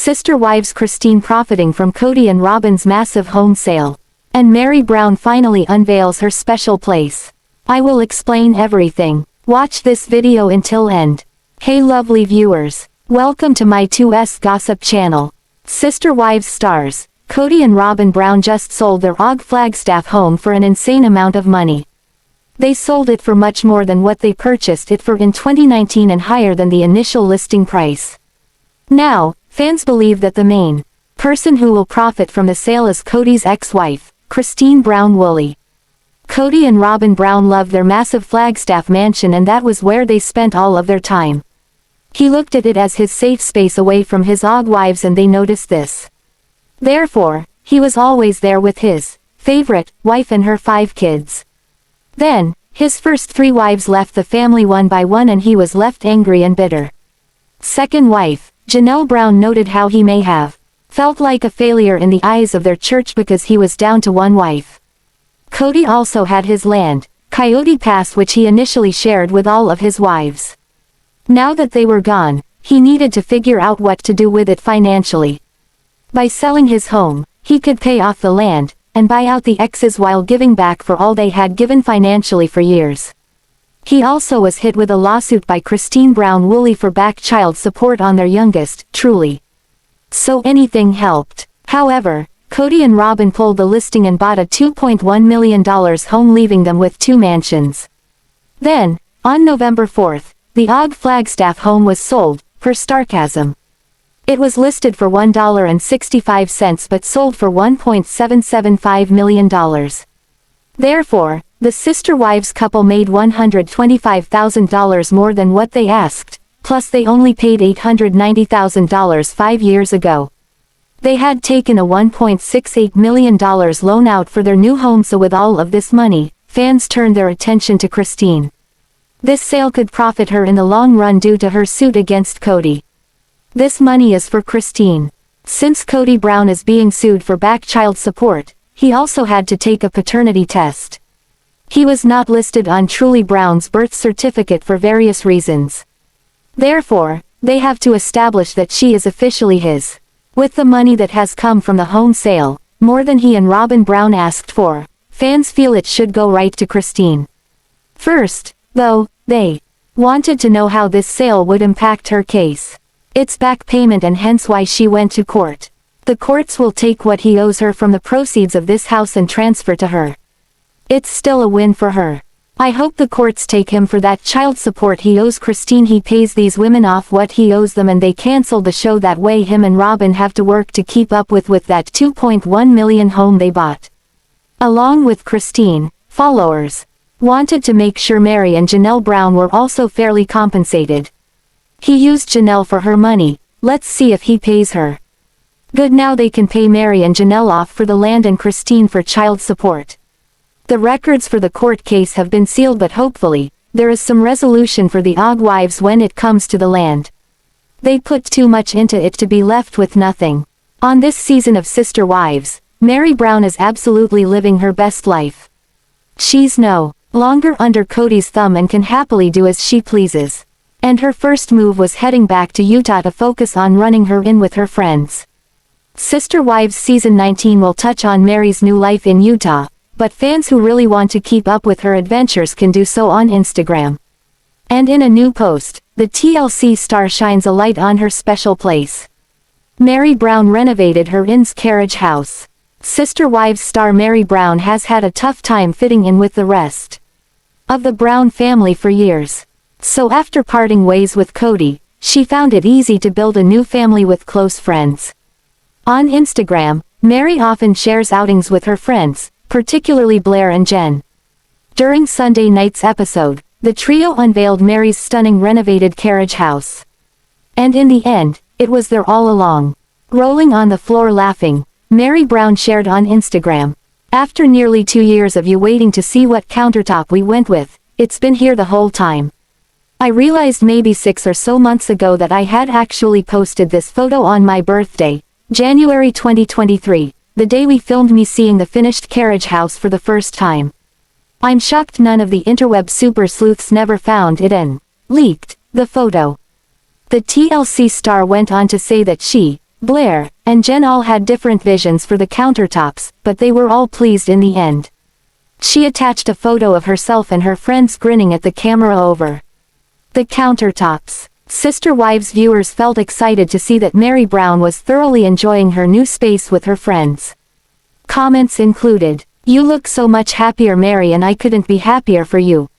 sister wives Christine profiting from Kody and Robyn's massive home sale. And Meri Brown finally unveils her special place. I will explain everything. Watch this video until end. Hey lovely viewers. Welcome to my 2S Gossip channel. Sister Wives stars, Kody and Robyn Brown just sold their OG Flagstaff home for an insane amount of money. They sold it for much more than what they purchased it for in 2019 and higher than the initial listing price. Now, fans believe that the main person who will profit from the sale is Kody's ex-wife, Christine Brown Woolley. Kody and Robyn Brown loved their massive Flagstaff mansion, and that was where they spent all of their time. He looked at it as his safe space away from his OG wives, and they noticed this. Therefore, he was always there with his favorite wife and her 5 kids. Then, his first 3 wives left the family one by one, and he was left angry and bitter. Second wife, Janelle Brown, noted how he may have felt like a failure in the eyes of their church because he was down to 1 wife. Kody also had his land, Coyote Pass, which he initially shared with all of his wives. Now that they were gone, he needed to figure out what to do with it financially. By selling his home, he could pay off the land, and buy out the exes while giving back for all they had given financially for years. He also was hit with a lawsuit by Christine Brown Woolley for back child support on their youngest, Truely. So anything helped. However, Kody and Robyn pulled the listing and bought a $2.1 million home, leaving them with 2 mansions. Then, on November 4th, the OG Flagstaff home was sold, per Starcasm. It was listed for $1.65 but sold for $1.775 million. Therefore, the sister wives couple made $125,000 more than what they asked, plus they only paid $890,000 5 years ago. They had taken a $1.68 million loan out for their new home, so with all of this money, fans turned their attention to Christine. This sale could profit her in the long run due to her suit against Kody. This money is for Christine. Since Kody Brown is being sued for back child support, he also had to take a paternity test. He was not listed on Truely Brown's birth certificate for various reasons. Therefore, they have to establish that she is officially his. With the money that has come from the home sale, more than he and Robyn Brown asked for, fans feel it should go right to Christine. First, though, they wanted to know how this sale would impact her case. It's back payment, and hence why she went to court. The courts will take what he owes her from the proceeds of this house and transfer to her. It's still a win for her. I hope the courts take him for that child support he owes Christine. He pays these women off what he owes them, and they cancel the show. That way him and Robyn have to work to keep up with that $2.1 million home they bought. Along with Christine, followers wanted to make sure Meri and Janelle Brown were also fairly compensated. He used Janelle for her money, let's see if he pays her. Good, now they can pay Meri and Janelle off for the land and Christine for child support. The records for the court case have been sealed, but hopefully, there is some resolution for the OG wives when it comes to the land. They put too much into it to be left with nothing. On this season of Sister Wives, Meri Brown is absolutely living her best life. She's no longer under Kody's thumb and can happily do as she pleases. And her first move was heading back to Utah to focus on running her inn with her friends. Sister Wives Season 19 will touch on Meri's new life in Utah, but fans who really want to keep up with her adventures can do so on Instagram. And in a new post, the TLC star shines a light on her special place. Meri Brown renovated her inn's carriage house. Sister Wives star Meri Brown has had a tough time fitting in with the rest of the Brown family for years. So after parting ways with Kody, she found it easy to build a new family with close friends. On Instagram, Meri often shares outings with her friends, particularly Blair and Jen. During Sunday night's episode, the trio unveiled Meri's stunning renovated carriage house. And in the end, it was there all along. Rolling on the floor laughing, Meri Brown shared on Instagram, "After nearly 2 years of you waiting to see what countertop we went with, it's been here the whole time. I realized maybe 6 or so months ago that I had actually posted this photo on my birthday, January 2023, the day we filmed me seeing the finished carriage house for the first time. I'm shocked none of the interweb super sleuths never found it and leaked the photo." The TLC star went on to say that she Blair and Jen all had different visions for the countertops, but they were all pleased in the end. She attached a photo of herself and her friends grinning at the camera over the countertops. Sister Wives viewers felt excited to see that Meri Brown was thoroughly enjoying her new space with her friends. Comments included, "You look so much happier, Meri, and I couldn't be happier for you.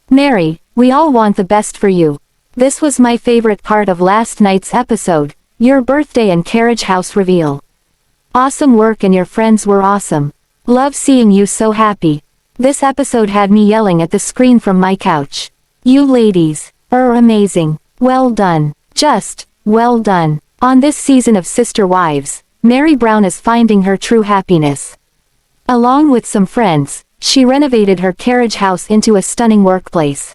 Meri, we all want the best for you. This was my favorite part of last night's episode, your birthday and carriage house reveal. Awesome work and your friends were awesome. Love seeing you so happy. This episode had me yelling at the screen from my couch. You ladies are amazing. Well done. Just, well done." On this season of Sister Wives, Meri Brown is finding her true happiness. Along with some friends, she renovated her carriage house into a stunning workplace.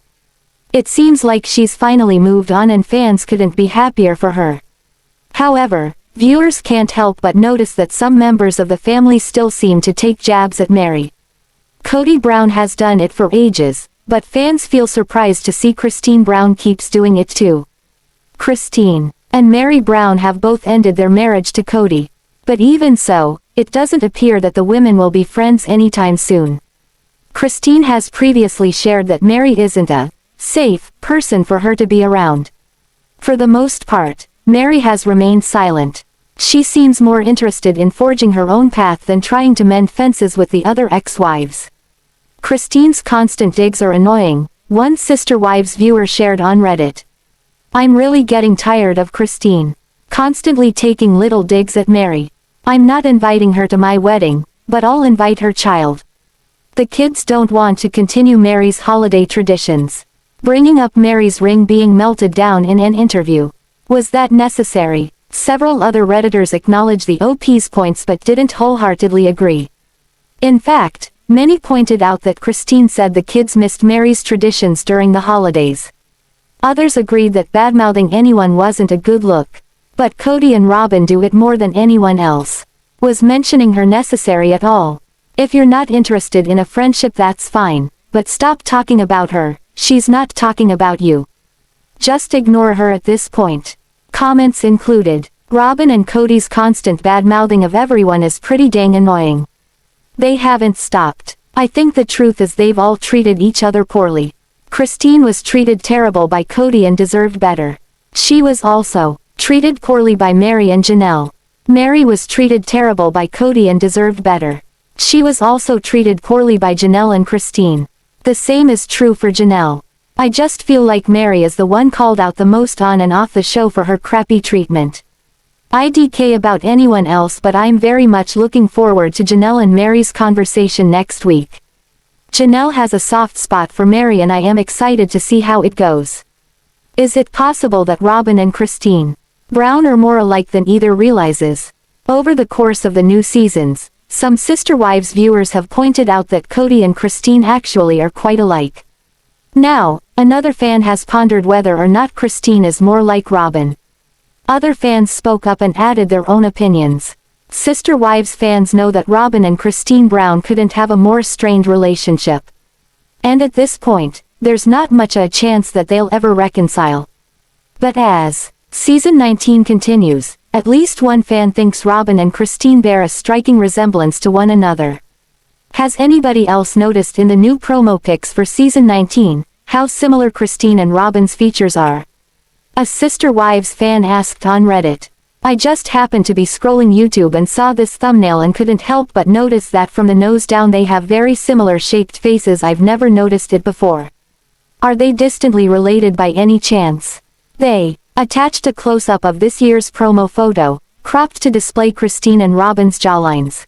It seems like she's finally moved on and fans couldn't be happier for her. However, viewers can't help but notice that some members of the family still seem to take jabs at Meri. Kody Brown has done it for ages, but fans feel surprised to see Christine Brown keeps doing it too. Christine and Meri Brown have both ended their marriage to Kody. But even so, it doesn't appear that the women will be friends anytime soon. Christine has previously shared that Meri isn't a safe person for her to be around. For the most part, Meri has remained silent. She seems more interested in forging her own path than trying to mend fences with the other ex-wives. Christine's constant digs are annoying, one Sister Wives viewer shared on Reddit. "I'm really getting tired of Christine. Constantly taking little digs at Meri. I'm not inviting her to my wedding, but I'll invite her child. The kids don't want to continue Meri's holiday traditions. Bringing up Meri's ring being melted down in an interview. Was that necessary?" Several other Redditors acknowledge the OP's points but didn't wholeheartedly agree. In fact, many pointed out that Christine said the kids missed Meri's traditions during the holidays. Others agreed that badmouthing anyone wasn't a good look. But Kody and Robyn do it more than anyone else. Was mentioning her necessary at all? If you're not interested in a friendship, that's fine, but stop talking about her. She's not talking about you. Just ignore her at this point. Comments included, "Robyn and Kody's constant bad-mouthing of everyone is pretty dang annoying. They haven't stopped. I think the truth is they've all treated each other poorly. Christine was treated terrible by Kody and deserved better. She was also treated poorly by Meri and Janelle. Meri was treated terrible by Kody and deserved better. She was also treated poorly by Janelle and Christine. The same is true for Janelle. I just feel like Meri is the one called out the most on and off the show for her crappy treatment. IDK about anyone else, but I'm very much looking forward to Janelle and Meri's conversation next week. Janelle has a soft spot for Meri and I am excited to see how it goes. Is it possible that Robyn and Christine Brown are more alike than either realizes? Over the course of the new seasons, some Sister Wives viewers have pointed out that Kody and Christine actually are quite alike. Now, another fan has pondered whether or not Christine is more like Robyn. Other fans spoke up and added their own opinions. Sister Wives fans know that Robyn and Christine Brown couldn't have a more strained relationship. And at this point, there's not much a chance that they'll ever reconcile. But as Season 19 continues, at least one fan thinks Robyn and Christine bear a striking resemblance to one another. Has anybody else noticed in the new promo pics for Season 19, how similar Christine and Robyn's features are? A Sister Wives fan asked on Reddit. I just happened to be scrolling YouTube and saw this thumbnail and couldn't help but notice that from the nose down they have very similar shaped faces. I've never noticed it before. Are they distantly related by any chance? They attached a close-up of this year's promo photo, cropped to display Christine and Robyn's jawlines.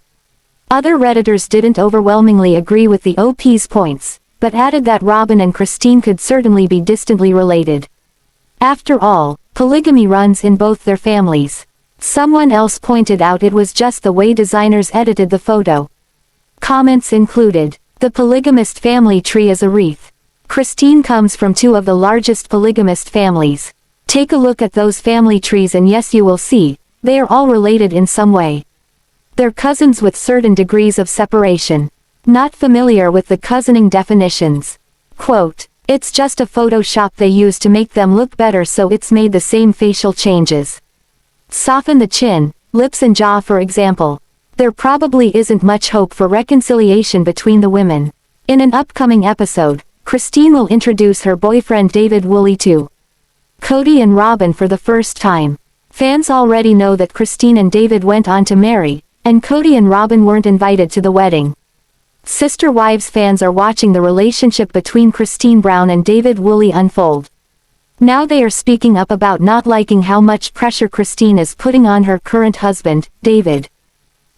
Other Redditors didn't overwhelmingly agree with the OP's points, but added that Robyn and Christine could certainly be distantly related. After all, polygamy runs in both their families. Someone else pointed out it was just the way designers edited the photo. Comments included, "The polygamist family tree is a wreath. Christine comes from two of the largest polygamist families. Take a look at those family trees and yes, you will see, they are all related in some way. They're cousins with certain degrees of separation. Not familiar with the cousining definitions. Quote, it's just a Photoshop they use to make them look better, so it's made the same facial changes. Soften the chin, lips and jaw for example. There probably isn't much hope for reconciliation between the women. In an upcoming episode, Christine will introduce her boyfriend Devid to Kody and Robyn for the first time. Fans already know that Christine and Devid went on to marry, and Kody and Robyn weren't invited to the wedding. Sister Wives fans are watching the relationship between Christine Brown and Devid unfold. Now they are speaking up about not liking how much pressure Christine is putting on her current husband, Devid.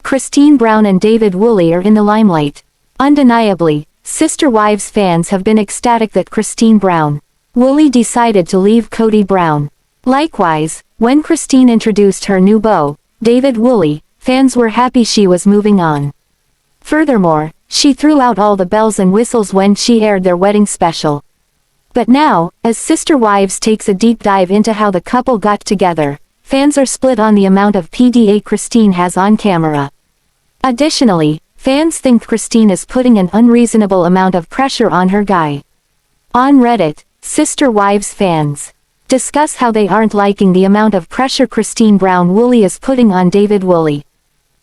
Christine Brown and Devid are in the limelight. Undeniably, Sister Wives fans have been ecstatic that Christine Brown decided to leave Kody Brown. Likewise, when Christine introduced her new beau, Devid, fans were happy she was moving on. Furthermore, she threw out all the bells and whistles when she aired their wedding special. But now, as Sister Wives takes a deep dive into how the couple got together, fans are split on the amount of PDA Christine has on camera. Additionally, fans think Christine is putting an unreasonable amount of pressure on her guy. On Reddit, Sister Wives fans discuss how they aren't liking the amount of pressure Christine Brown is putting on Devid.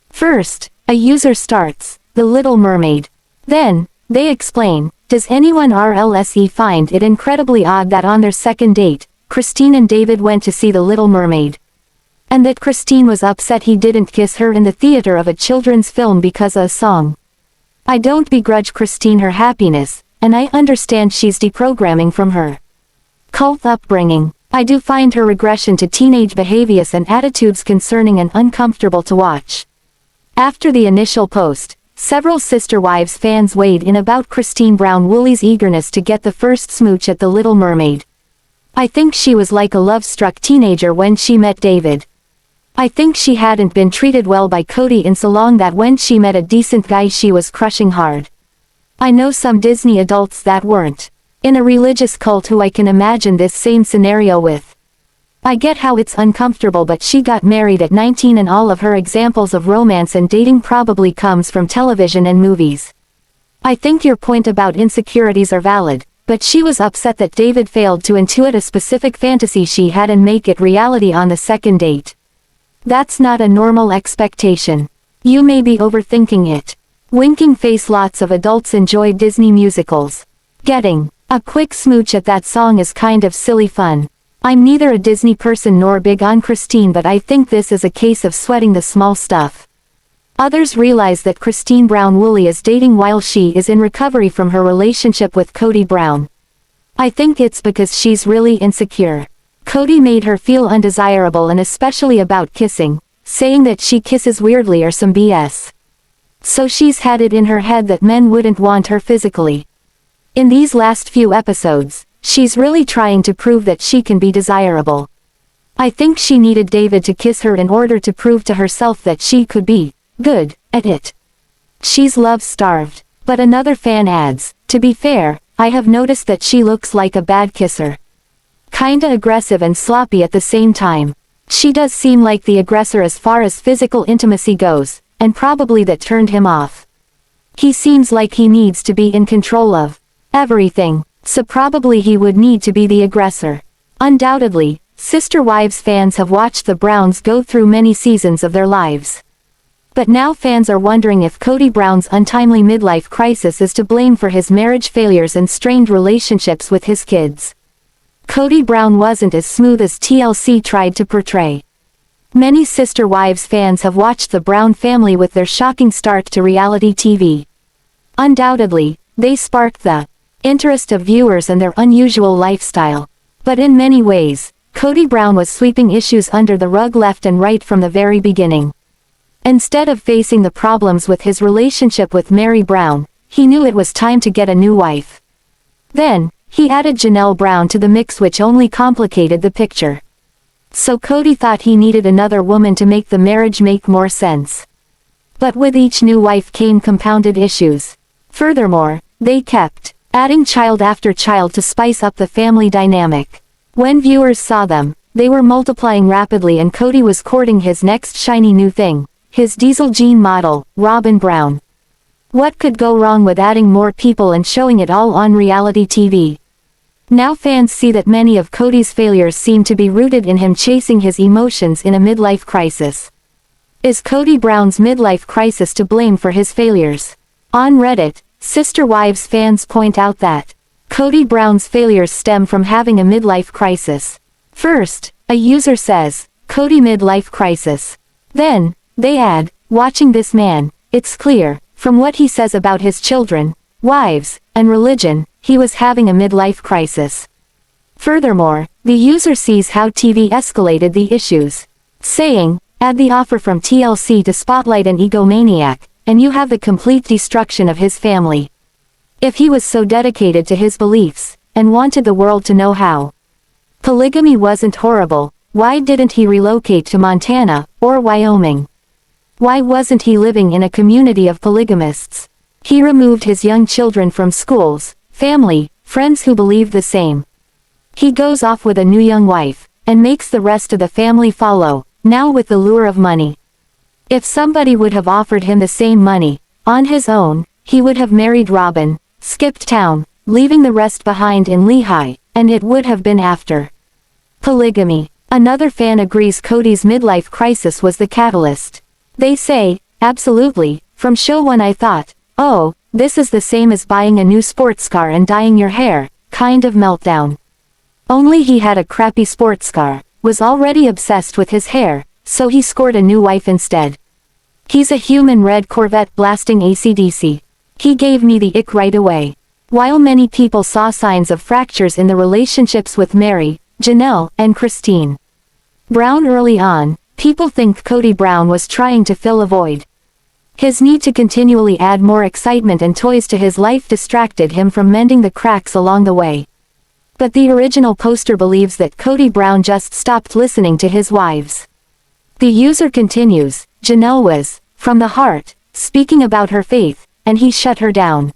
First, a user starts, The Little Mermaid. Then, they explain, does anyone RLSE find it incredibly odd that on their second date, Christine and Devid went to see The Little Mermaid? And that Christine was upset he didn't kiss her in the theater of a children's film because of a song. I don't begrudge Christine her happiness, and I understand she's deprogramming from her cult upbringing. I do find her regression to teenage behaviors and attitudes concerning and uncomfortable to watch. After the initial post, several Sister Wives fans weighed in about Christine Brown's eagerness to get the first smooch at The Little Mermaid. I think she was like a love-struck teenager when she met Devid. I think she hadn't been treated well by Kody in so long that when she met a decent guy she was crushing hard. I know some Disney adults that weren't in a religious cult who I can imagine this same scenario with. I get how it's uncomfortable, but she got married at 19 and all of her examples of romance and dating probably comes from television and movies. I think your point about insecurities are valid, but she was upset that Devid failed to intuit a specific fantasy she had and make it reality on the second date. That's not a normal expectation. You may be overthinking it. Winking face. Lots of adults enjoy Disney musicals. Getting a quick smooch at that song is kind of silly fun. I'm neither a Disney person nor big on Christine, but I think this is a case of sweating the small stuff. Others realize that Christine Brown is dating while she is in recovery from her relationship with Kody Brown. I think it's because she's really insecure. Kody made her feel undesirable, and especially about kissing, saying that she kisses weirdly or some BS. So she's had it in her head that men wouldn't want her physically. In these last few episodes, she's really trying to prove that she can be desirable. I think she needed Devid to kiss her in order to prove to herself that she could be good at it. She's love-starved. But another fan adds, to be fair, I have noticed that she looks like a bad kisser. Kinda aggressive and sloppy at the same time. She does seem like the aggressor as far as physical intimacy goes, and probably that turned him off. He seems like he needs to be in control of everything, so probably he would need to be the aggressor. Undoubtedly, Sister Wives fans have watched the Browns go through many seasons of their lives. But now fans are wondering if Kody Brown's untimely midlife crisis is to blame for his marriage failures and strained relationships with his kids. Kody Brown wasn't as smooth as TLC tried to portray. Many Sister Wives fans have watched the Brown family with their shocking start to reality TV. Undoubtedly, they sparked the interest of viewers and their unusual lifestyle. But in many ways, Kody Brown was sweeping issues under the rug left and right from the very beginning. Instead of facing the problems with his relationship with Meri Brown, he knew it was time to get a new wife. Then, he added Janelle Brown to the mix, which only complicated the picture. So Kody thought he needed another woman to make the marriage make more sense. But with each new wife came compounded issues. Furthermore, they kept adding child after child to spice up the family dynamic. When viewers saw them, they were multiplying rapidly, and Kody was courting his next shiny new thing, his diesel gene model, Robyn Brown. What could go wrong with adding more people and showing it all on reality TV? Now fans see that many of Kody's failures seem to be rooted in him chasing his emotions in a midlife crisis. Is Kody Brown's midlife crisis to blame for his failures? On Reddit, Sister Wives fans point out that Kody Brown's failures stem from having a midlife crisis. First, a user says, Kody midlife crisis. Then, they add, watching this man, it's clear, from what he says about his children, wives, and religion, he was having a midlife crisis. Furthermore, the user sees how TV escalated the issues, saying, add the offer from TLC to spotlight an egomaniac, and you have the complete destruction of his family. If he was so dedicated to his beliefs, and wanted the world to know how polygamy wasn't horrible, why didn't he relocate to Montana, or Wyoming? Why wasn't he living in a community of polygamists? He removed his young children from schools, family, friends who believe the same. He goes off with a new young wife, and makes the rest of the family follow, now with the lure of money. If somebody would have offered him the same money, on his own, he would have married Robyn, skipped town, leaving the rest behind in Lehigh, and it would have been after polygamy. Another fan agrees Kody's midlife crisis was the catalyst. They say, absolutely, from show one I thought, oh, this is the same as buying a new sports car and dyeing your hair, kind of meltdown. Only he had a crappy sports car, was already obsessed with his hair, so he scored a new wife instead. He's a human red Corvette blasting AC/DC. He gave me the ick right away. While many people saw signs of fractures in the relationships with Meri, Janelle, and Christine Brown early on, people think Kody Brown was trying to fill a void. His need to continually add more excitement and toys to his life distracted him from mending the cracks along the way. But the original poster believes that Kody Brown just stopped listening to his wives. The user continues, Janelle was, from the heart, speaking about her faith, and he shut her down.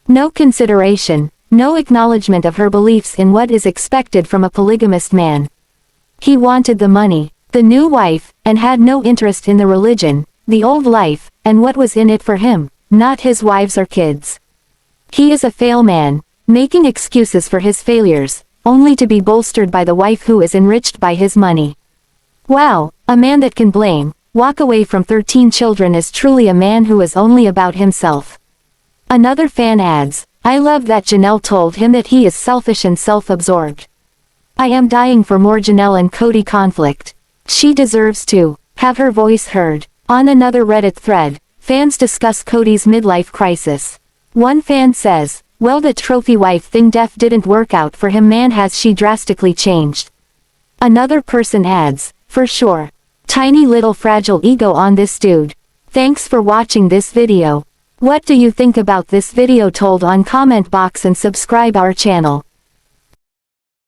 No consideration, no acknowledgement of her beliefs in what is expected from a polygamist man. He wanted the money, the new wife, and had no interest in the religion, the old life, and what was in it for him, not his wives or kids. He is a fail man, making excuses for his failures, only to be bolstered by the wife who is enriched by his money. Wow, a man that can walk away from 13 children is truly a man who is only about himself. Another fan adds, I love that Janelle told him that he is selfish and self-absorbed. I am dying for more Janelle and Kody conflict. She deserves to have her voice heard. On another Reddit thread, fans discuss Kody's midlife crisis. One fan says, well, the trophy wife thing didn't work out for him, man, has she drastically changed. Another person adds, for sure. Tiny little fragile ego on this dude. Thanks for watching this video. What do you think about this video? Told on comment box and subscribe our channel.